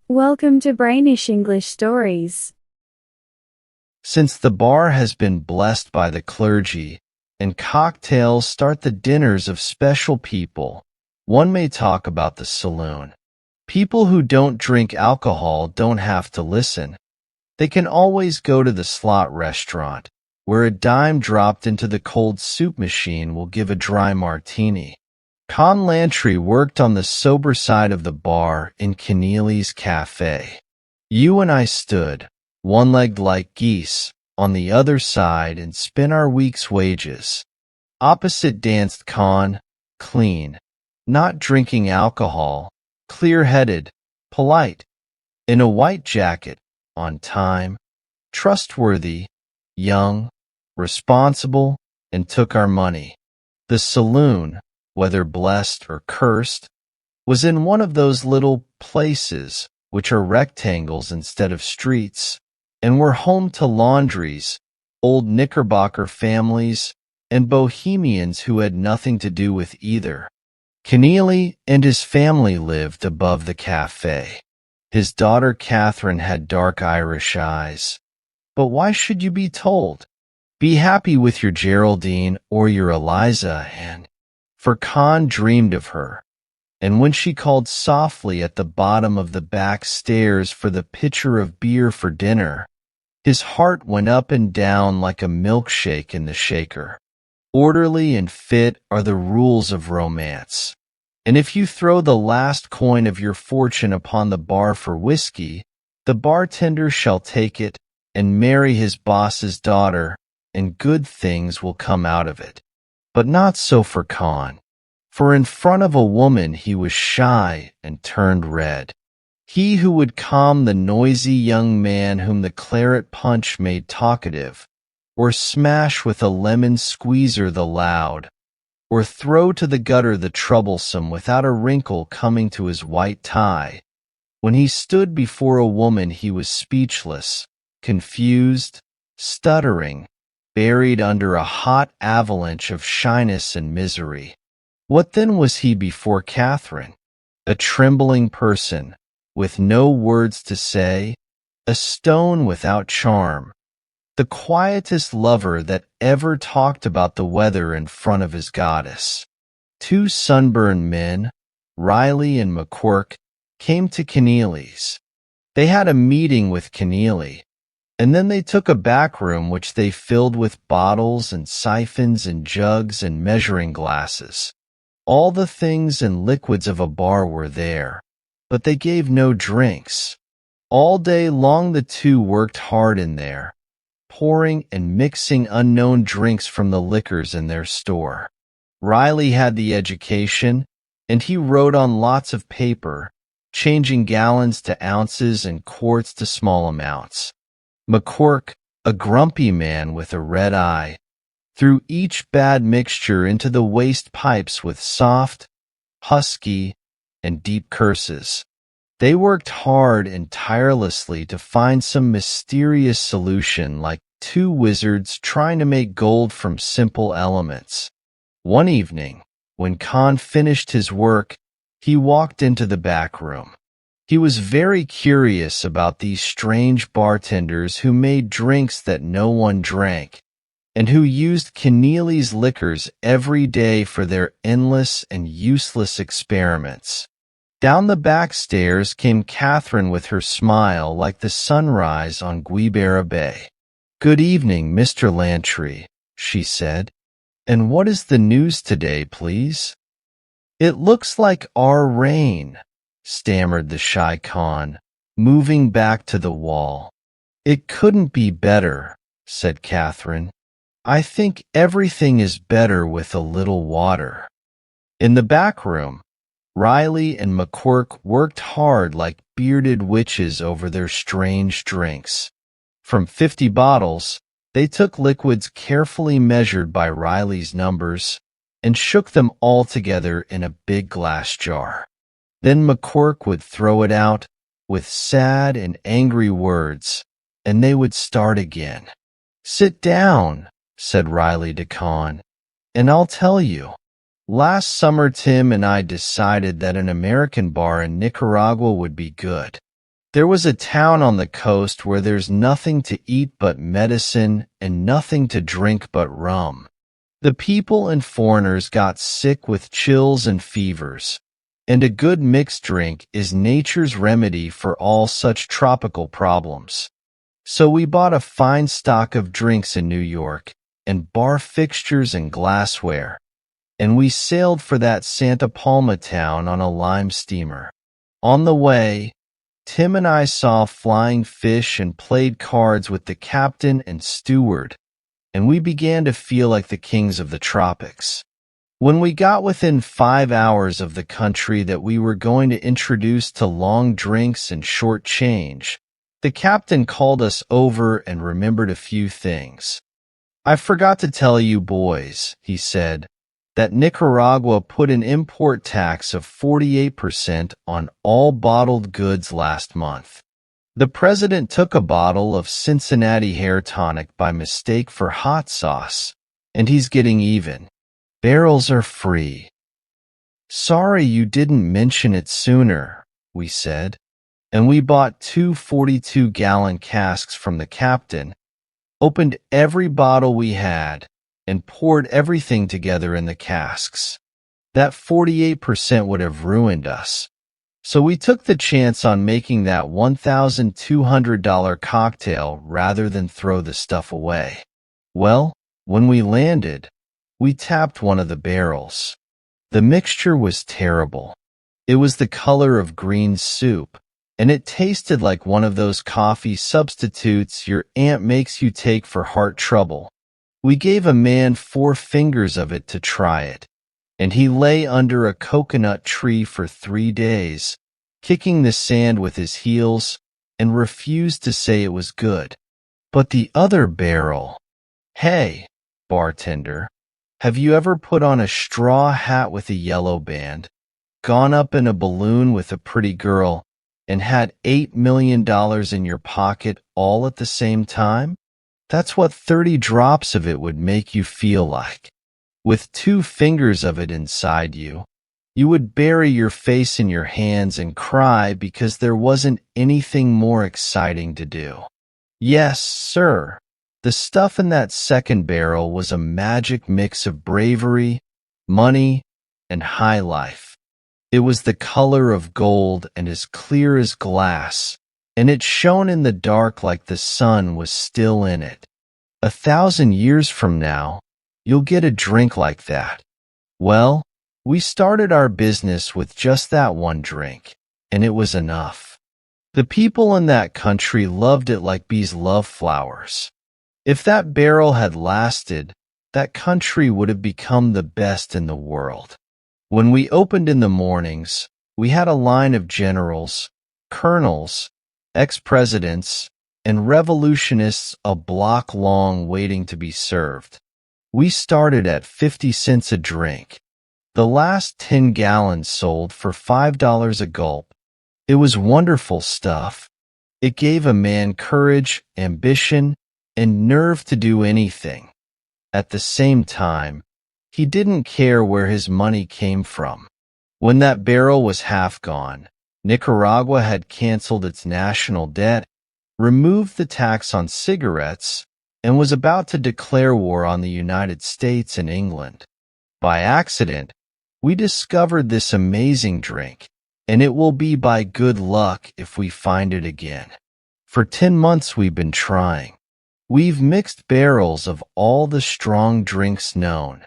Welcome to Brainish English Stories. Since the bar has been blessed by the clergy, and cocktails start the dinners of special people, one may talk about the saloon. People who don't drink alcohol don't have to listen. They can always go to the slot restaurant, where a dime dropped into the cold soup machine will give a dry martini. Con Lantry worked on the sober side of the bar in Keneally's cafe. You and I stood, one-legged like geese, on the other side and spent our week's wages. Opposite danced Con, clean, not drinking alcohol, clear-headed, polite, in a white jacket, on time, trustworthy, young, responsible, and took our money. The saloon, whether blessed or cursed, was in one of those little places which are rectangles instead of streets, and were home to laundries, old Knickerbocker families, and bohemians who had nothing to do with either. Keneally and his family lived above the cafe. His daughter Catherine had dark Irish eyes. But why should you be told? Be happy with your Geraldine or your Eliza, and for Con dreamed of her, and when she called softly at the bottom of the back stairs for the pitcher of beer for dinner, his heart went up and down like a milkshake in the shaker. Orderly and fit are the rules of romance, and if you throw the last coin of your fortune upon the bar for whiskey, the bartender shall take it and marry his boss's daughter, and good things will come out of it. But not so for Con, for in front of a woman he was shy and turned red. He who would calm the noisy young man whom the claret punch made talkative, or smash with a lemon squeezer the loud, or throw to the gutter the troublesome without a wrinkle coming to his white tie. When he stood before a woman he was speechless, confused, stuttering, buried under a hot avalanche of shyness and misery. What then was he before Catherine? A trembling person, with no words to say, a stone without charm, the quietest lover that ever talked about the weather in front of his goddess. Two sunburned men, Riley and McQuirk, came to Keneally's. They had a meeting with Keneally, and then they took a back room which they filled with bottles and siphons and jugs and measuring glasses. All the things and liquids of a bar were there, but they gave no drinks. All day long the two worked hard in there, pouring and mixing unknown drinks from the liquors in their store. Riley had the education, and he wrote on lots of paper, changing gallons to ounces and quarts to small amounts. McQuirk, a grumpy man with a red eye, threw each bad mixture into the waste pipes with soft, husky, and deep curses. They worked hard and tirelessly to find some mysterious solution, like two wizards trying to make gold from simple elements. One evening, when Con finished his work, he walked into the back room. He was very curious about these strange bartenders who made drinks that no one drank, and who used Keneally's liquors every day for their endless and useless experiments. Down the back stairs came Catherine with her smile like the sunrise on Guibera Bay. "Good evening, Mr. Lantry," she said. "And what is the news today, please?" "It looks like our rain," stammered the shy Con, moving back to the wall. "It couldn't be better," said Catherine. "I think everything is better with a little water." In the back room, Riley and McQuirk worked hard like bearded witches over their strange drinks. From 50 bottles, they took liquids carefully measured by Riley's numbers and shook them all together in a big glass jar. Then McQuirk would throw it out with sad and angry words, and they would start again. "Sit down," said Riley to Con, "and I'll tell you. Last summer Tim and I decided that an American bar in Nicaragua would be good. There was a town on the coast where there's nothing to eat but medicine and nothing to drink but rum. The people and foreigners got sick with chills and fevers, and a good mixed drink is nature's remedy for all such tropical problems. So we bought a fine stock of drinks in New York, and bar fixtures and glassware, and we sailed for that Santa Palma town on a lime steamer. On the way, Tim and I saw flying fish and played cards with the captain and steward, and we began to feel like the kings of the tropics. When we got within 5 hours of the country that we were going to introduce to long drinks and short change, the captain called us over and remembered a few things. "I forgot to tell you boys," he said, "that Nicaragua put an import tax of 48% on all bottled goods last month. The president took a bottle of Cincinnati hair tonic by mistake for hot sauce, and he's getting even. Barrels are free." "Sorry you didn't mention it sooner," we said, and we bought 2 42-gallon casks from the captain, opened every bottle we had, and poured everything together in the casks. That 48% would have ruined us. So we took the chance on making that $1,200 cocktail rather than throw the stuff away. Well, when we landed, we tapped one of the barrels. The mixture was terrible. It was the color of green soup, and it tasted like one of those coffee substitutes your aunt makes you take for heart trouble. We gave a man 4 fingers of it to try it, and he lay under a coconut tree for 3 days, kicking the sand with his heels, and refused to say it was good. But the other barrel— Hey, bartender, have you ever put on a straw hat with a yellow band, gone up in a balloon with a pretty girl, and had $8 million in your pocket all at the same time? That's what 30 drops of it would make you feel like. With 2 fingers of it inside you, you would bury your face in your hands and cry because there wasn't anything more exciting to do. Yes, sir. The stuff in that second barrel was a magic mix of bravery, money, and high life. It was the color of gold and as clear as glass, and it shone in the dark like the sun was still in it. 1,000 years from now, you'll get a drink like that. Well, we started our business with just that one drink, and it was enough. The people in that country loved it like bees love flowers. If that barrel had lasted, that country would have become the best in the world. When we opened in the mornings, we had a line of generals, colonels, ex-presidents, and revolutionists a block long waiting to be served. We started at 50 cents a drink. The last 10 gallons sold for $5 a gulp. It was wonderful stuff. It gave a man courage, ambition, and nerve to do anything. At the same time, he didn't care where his money came from. When that barrel was half gone, Nicaragua had canceled its national debt, removed the tax on cigarettes, and was about to declare war on the United States and England. By accident, we discovered this amazing drink, and it will be by good luck if we find it again. For 10 months we've been trying. We've mixed barrels of all the strong drinks known.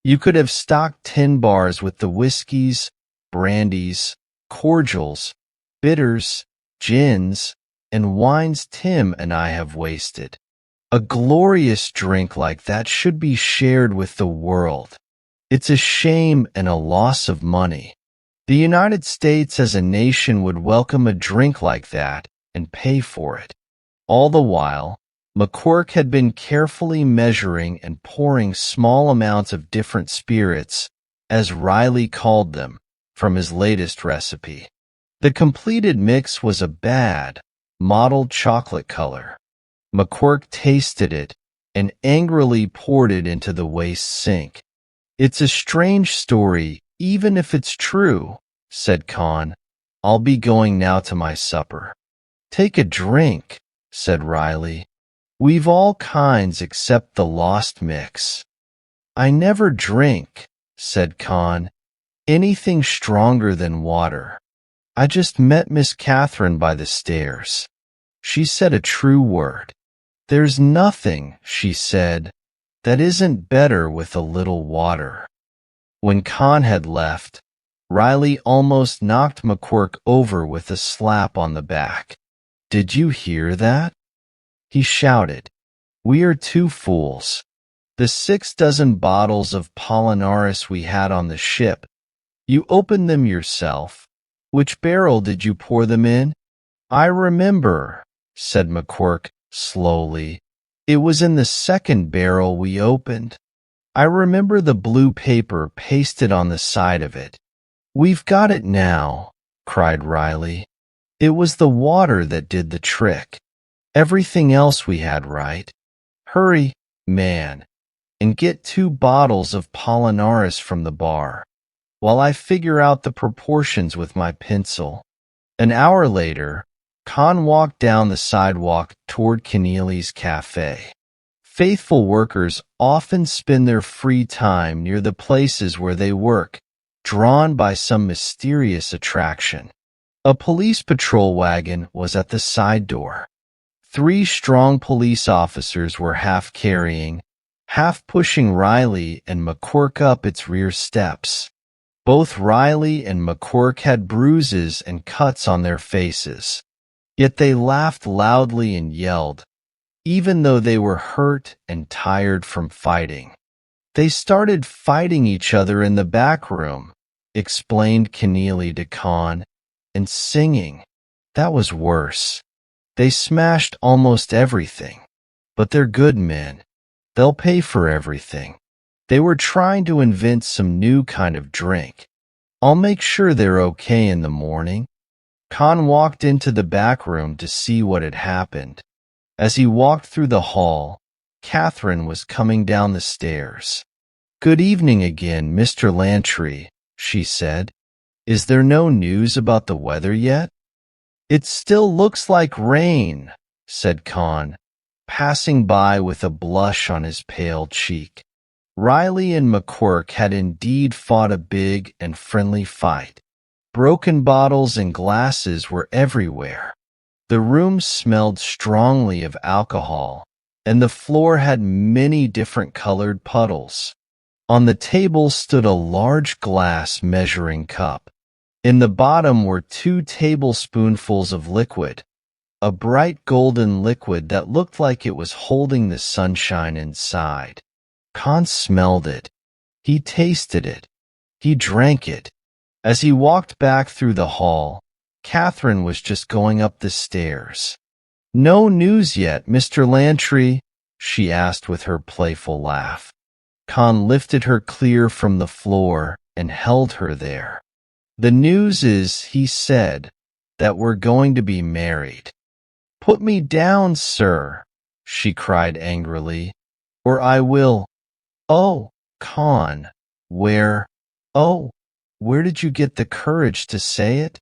You could have stocked 10 bars with the whiskeys, brandies, cordials, bitters, gins, and wines Tim and I have wasted. A glorious drink like that should be shared with the world. It's a shame and a loss of money. The United States as a nation would welcome a drink like that and pay for it. All the while, McQuirk had been carefully measuring and pouring small amounts of different spirits, as Riley called them, from his latest recipe. The completed mix was a bad, mottled chocolate color. McQuirk tasted it and angrily poured it into the waste sink. "It's a strange story, even if it's true," said Con. "I'll be going now to my supper." Take a drink, said Riley. We've all kinds except the lost mix. I never drink, said Con. Anything stronger than water. I just met Miss Catherine by the stairs. She said a true word. There's nothing, she said, that isn't better with a little water. When Con had left, Riley almost knocked McQuirk over with a slap on the back. Did you hear that? He shouted. We are two fools. The 6 dozen bottles of Apollinaris we had on the ship. You opened them yourself. Which barrel did you pour them in? I remember, said McQuirk slowly. It was in the second barrel we opened. I remember the blue paper pasted on the side of it. We've got it now, cried Riley. It was the water that did the trick. Everything else we had right. Hurry, man, and get 2 bottles of Apollinaris from the bar, while I figure out the proportions with my pencil. An hour later, Con walked down the sidewalk toward Keneally's cafe. Faithful workers often spend their free time near the places where they work, drawn by some mysterious attraction. A police patrol wagon was at the side door. 3 strong police officers were half carrying, half pushing Riley and McQuirk up its rear steps. Both Riley and McQuirk had bruises and cuts on their faces. Yet they laughed loudly and yelled, even though they were hurt and tired from fighting. They started fighting each other in the back room, explained Keneally to Con, and singing. That was worse. They smashed almost everything. But they're good men. They'll pay for everything. They were trying to invent some new kind of drink. I'll make sure they're okay in the morning. Con walked into the back room to see what had happened. As he walked through the hall, Catherine was coming down the stairs. Good evening again, Mr. Lantry, she said. Is there no news about the weather yet? It still looks like rain, said Con, passing by with a blush on his pale cheek. Riley and McQuirk had indeed fought a big and friendly fight. Broken bottles and glasses were everywhere. The room smelled strongly of alcohol, and the floor had many different colored puddles. On the table stood a large glass measuring cup. In the bottom were 2 tablespoonfuls of liquid, a bright golden liquid that looked like it was holding the sunshine inside. Con smelled it. He tasted it. He drank it. As he walked back through the hall, Catherine was just going up the stairs. No news yet, Mr. Lantry? She asked with her playful laugh. Con lifted her clear from the floor and held her there. The news is, he said, that we're going to be married. Put me down, sir, she cried angrily, or I will. Oh, Con, where did you get the courage to say it?